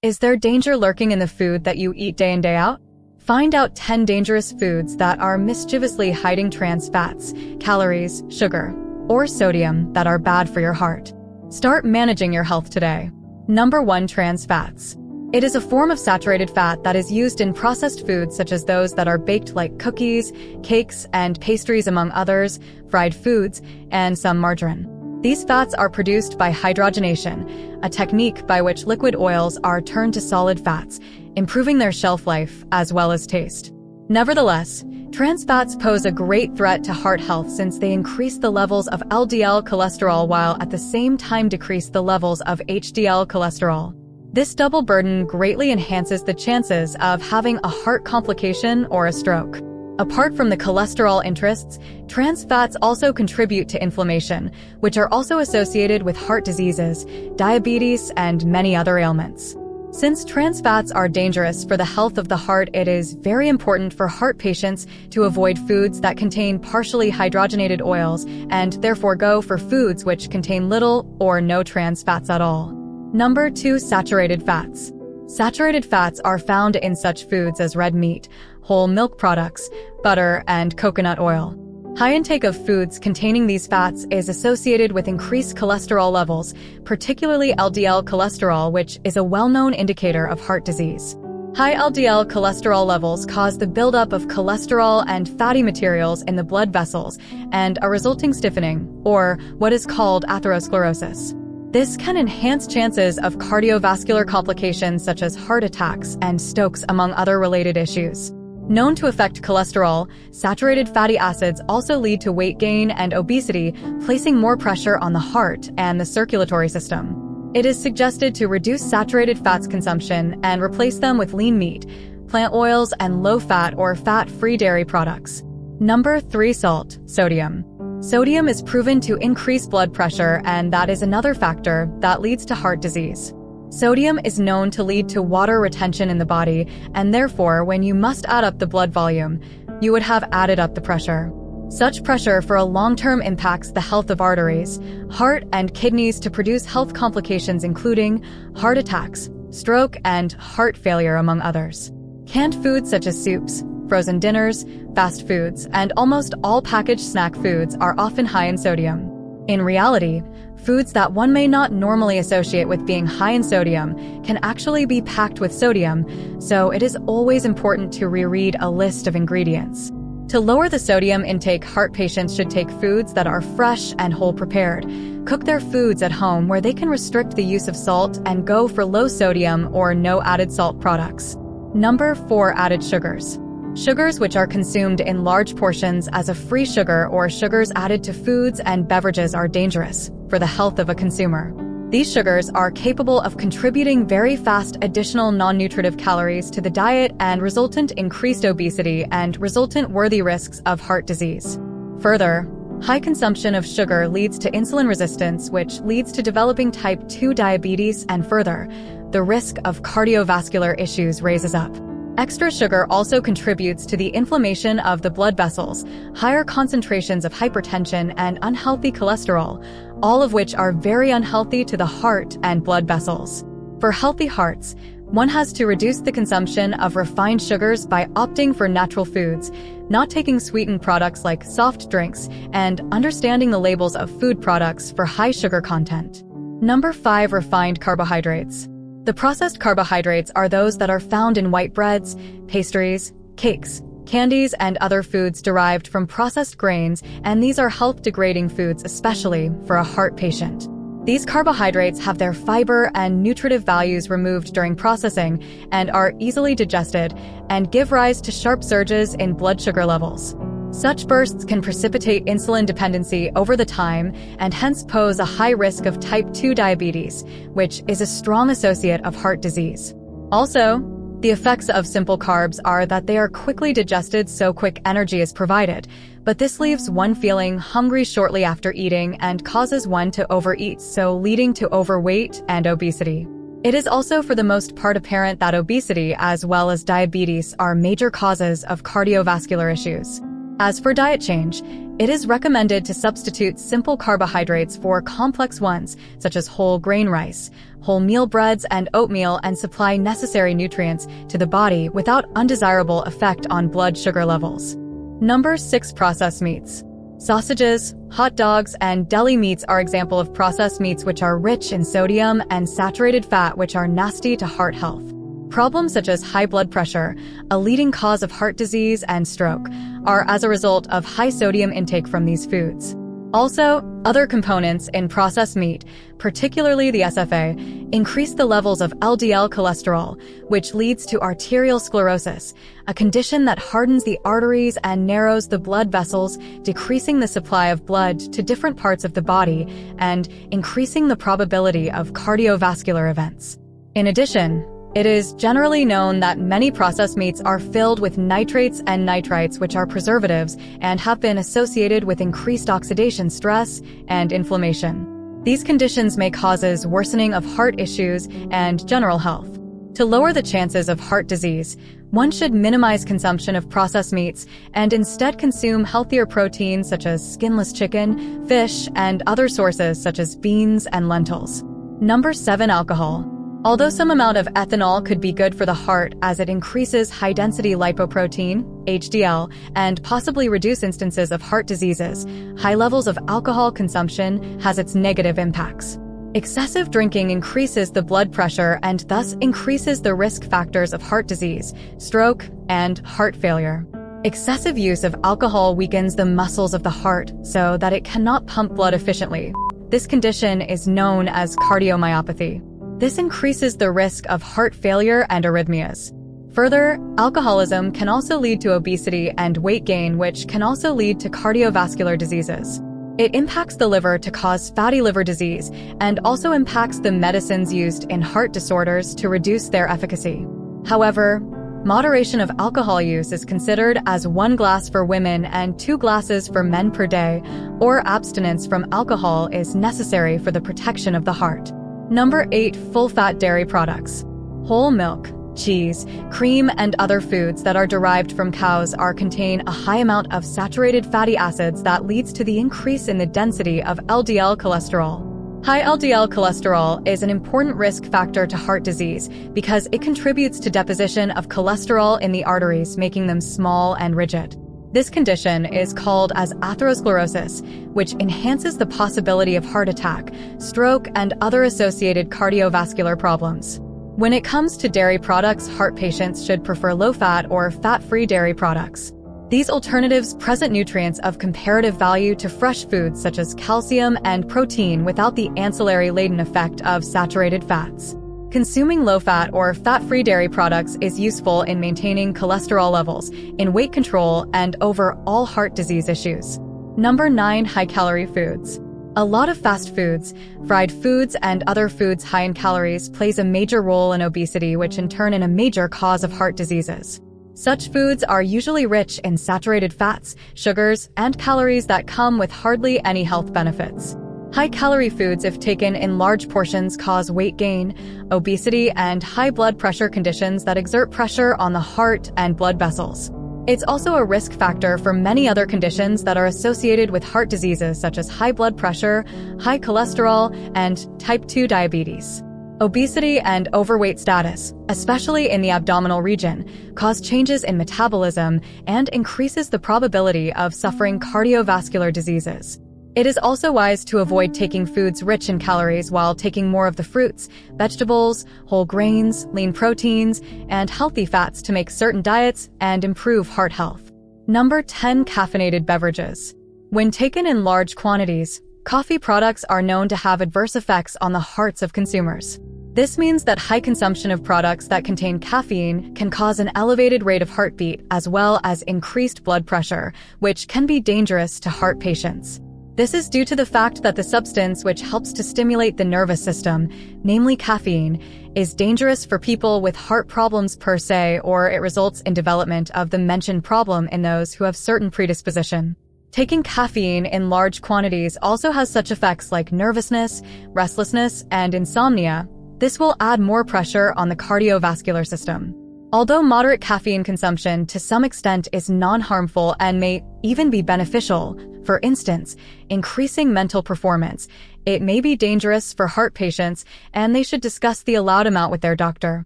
Is there danger lurking in the food that you eat day in day out? Find out 10 dangerous foods that are mischievously hiding trans fats, calories, sugar, or sodium that are bad for your heart. Start managing your health today. Number 1. Trans fats. It is a form of saturated fat that is used in processed foods such as those that are baked like cookies, cakes, and pastries among others, fried foods, and some margarine. These fats are produced by hydrogenation, a technique by which liquid oils are turned to solid fats, improving their shelf life as well as taste. Nevertheless, trans fats pose a great threat to heart health since they increase the levels of LDL cholesterol while at the same time decrease the levels of HDL cholesterol. This double burden greatly enhances the chances of having a heart complication or a stroke. Apart from the cholesterol interests, trans fats also contribute to inflammation, which are also associated with heart diseases, diabetes, and many other ailments. Since trans fats are dangerous for the health of the heart, it is very important for heart patients to avoid foods that contain partially hydrogenated oils and therefore go for foods which contain little or no trans fats at all. Number 2. Saturated fats. Saturated fats are found in such foods as red meat, whole milk products, butter, and coconut oil. High intake of foods containing these fats is associated with increased cholesterol levels, particularly LDL cholesterol, which is a well-known indicator of heart disease. High LDL cholesterol levels cause the buildup of cholesterol and fatty materials in the blood vessels and a resulting stiffening, or what is called atherosclerosis. This can enhance chances of cardiovascular complications such as heart attacks and strokes, among other related issues. Known to affect cholesterol, saturated fatty acids also lead to weight gain and obesity, placing more pressure on the heart and the circulatory system. It is suggested to reduce saturated fats consumption and replace them with lean meat, plant oils, and low-fat or fat-free dairy products. Number 3. Salt. Sodium. Sodium is proven to increase blood pressure, and that is another factor that leads to heart disease. Sodium is known to lead to water retention in the body, and therefore, when you must add up the blood volume, you would have added up the pressure. Such pressure for a long term impacts the health of arteries, heart, and kidneys to produce health complications including heart attacks, stroke, and heart failure, among others. Canned foods such as soups, frozen dinners, fast foods, and almost all packaged snack foods are often high in sodium. In reality, foods that one may not normally associate with being high in sodium can actually be packed with sodium, so it is always important to reread a list of ingredients. To lower the sodium intake, heart patients should take foods that are fresh and whole prepared, cook their foods at home where they can restrict the use of salt, and go for low sodium or no added salt products. Number 4. Added sugars. Sugars which are consumed in large portions as a free sugar or sugars added to foods and beverages are dangerous for the health of a consumer. These sugars are capable of contributing very fast additional non-nutritive calories to the diet and resultant increased obesity and resultant worthy risks of heart disease. Further, high consumption of sugar leads to insulin resistance, which leads to developing type 2 diabetes, and further, the risk of cardiovascular issues raises up. Extra sugar also contributes to the inflammation of the blood vessels, higher concentrations of hypertension, and unhealthy cholesterol, all of which are very unhealthy to the heart and blood vessels. For healthy hearts, one has to reduce the consumption of refined sugars by opting for natural foods, not taking sweetened products like soft drinks, and understanding the labels of food products for high sugar content. Number 5. Refined carbohydrates. The processed carbohydrates are those that are found in white breads, pastries, cakes, candies, and other foods derived from processed grains, and these are health-degrading foods, especially for a heart patient. These carbohydrates have their fiber and nutritive values removed during processing and are easily digested and give rise to sharp surges in blood sugar levels. Such bursts can precipitate insulin dependency over the time and hence pose a high risk of type 2 diabetes, which is a strong associate of heart disease. Also, the effects of simple carbs are that they are quickly digested, so quick energy is provided, but this leaves one feeling hungry shortly after eating and causes one to overeat, so leading to overweight and obesity. It is also for the most part apparent that obesity as well as diabetes are major causes of cardiovascular issues. As for diet change, it is recommended to substitute simple carbohydrates for complex ones, such as whole grain rice, wholemeal breads, and oatmeal, and supply necessary nutrients to the body without undesirable effect on blood sugar levels. Number 6. Processed meats. Sausages, hot dogs, and deli meats are examples of processed meats which are rich in sodium and saturated fat, which are nasty to heart health. Problems such as high blood pressure, a leading cause of heart disease and stroke, are as a result of high sodium intake from these foods. Also, other components in processed meat, particularly the SFA, increase the levels of LDL cholesterol, which leads to arterial sclerosis, a condition that hardens the arteries and narrows the blood vessels, decreasing the supply of blood to different parts of the body and increasing the probability of cardiovascular events. In addition, it is generally known that many processed meats are filled with nitrates and nitrites, which are preservatives and have been associated with increased oxidation stress and inflammation. These conditions may cause worsening of heart issues and general health. To lower the chances of heart disease, one should minimize consumption of processed meats and instead consume healthier proteins such as skinless chicken, fish, and other sources such as beans and lentils. Number 7. Alcohol. Although some amount of ethanol could be good for the heart as it increases high-density lipoprotein, HDL, and possibly reduce instances of heart diseases, high levels of alcohol consumption has its negative impacts. Excessive drinking increases the blood pressure and thus increases the risk factors of heart disease, stroke, and heart failure. Excessive use of alcohol weakens the muscles of the heart so that it cannot pump blood efficiently. This condition is known as cardiomyopathy. This increases the risk of heart failure and arrhythmias. Further, alcoholism can also lead to obesity and weight gain, which can also lead to cardiovascular diseases. It impacts the liver to cause fatty liver disease and also impacts the medicines used in heart disorders to reduce their efficacy. However, moderation of alcohol use is considered as 1 glass for women and 2 glasses for men per day, or abstinence from alcohol is necessary for the protection of the heart. Number 8. Full-fat dairy products. Whole milk, cheese, cream, and other foods that are derived from cows contain a high amount of saturated fatty acids that leads to the increase in the density of LDL cholesterol. High LDL cholesterol is an important risk factor to heart disease because it contributes to deposition of cholesterol in the arteries, making them small and rigid. This condition is called as atherosclerosis, which enhances the possibility of heart attack, stroke, and other associated cardiovascular problems. When it comes to dairy products, heart patients should prefer low-fat or fat-free dairy products. These alternatives present nutrients of comparative value to fresh foods such as calcium and protein without the ancillary-laden effect of saturated fats. Consuming low-fat or fat-free dairy products is useful in maintaining cholesterol levels, in weight control, and overall heart disease issues. Number 9. High-calorie foods. A lot of fast foods, fried foods, and other foods high in calories plays a major role in obesity, which in turn is a major cause of heart diseases. Such foods are usually rich in saturated fats, sugars, and calories that come with hardly any health benefits. High-calorie foods, if taken in large portions, cause weight gain, obesity, and high blood pressure conditions that exert pressure on the heart and blood vessels. It's also a risk factor for many other conditions that are associated with heart diseases such as high blood pressure, high cholesterol, and type 2 diabetes. Obesity and overweight status, especially in the abdominal region, cause changes in metabolism and increases the probability of suffering cardiovascular diseases. It is also wise to avoid taking foods rich in calories while taking more of the fruits, vegetables, whole grains, lean proteins, and healthy fats to make certain diets and improve heart health. Number 10. Caffeinated beverages. When taken in large quantities, coffee products are known to have adverse effects on the hearts of consumers. This means that high consumption of products that contain caffeine can cause an elevated rate of heartbeat as well as increased blood pressure, which can be dangerous to heart patients. This is due to the fact that the substance which helps to stimulate the nervous system, namely caffeine, is dangerous for people with heart problems per se, or it results in development of the mentioned problem in those who have certain predisposition. Taking caffeine in large quantities also has such effects like nervousness, restlessness, and insomnia. This will add more pressure on the cardiovascular system. Although moderate caffeine consumption to some extent is non-harmful and may even be beneficial, for instance, increasing mental performance, it may be dangerous for heart patients and they should discuss the allowed amount with their doctor.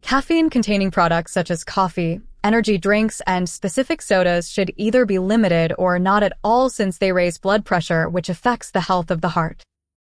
Caffeine-containing products such as coffee, energy drinks, and specific sodas should either be limited or not at all since they raise blood pressure, which affects the health of the heart.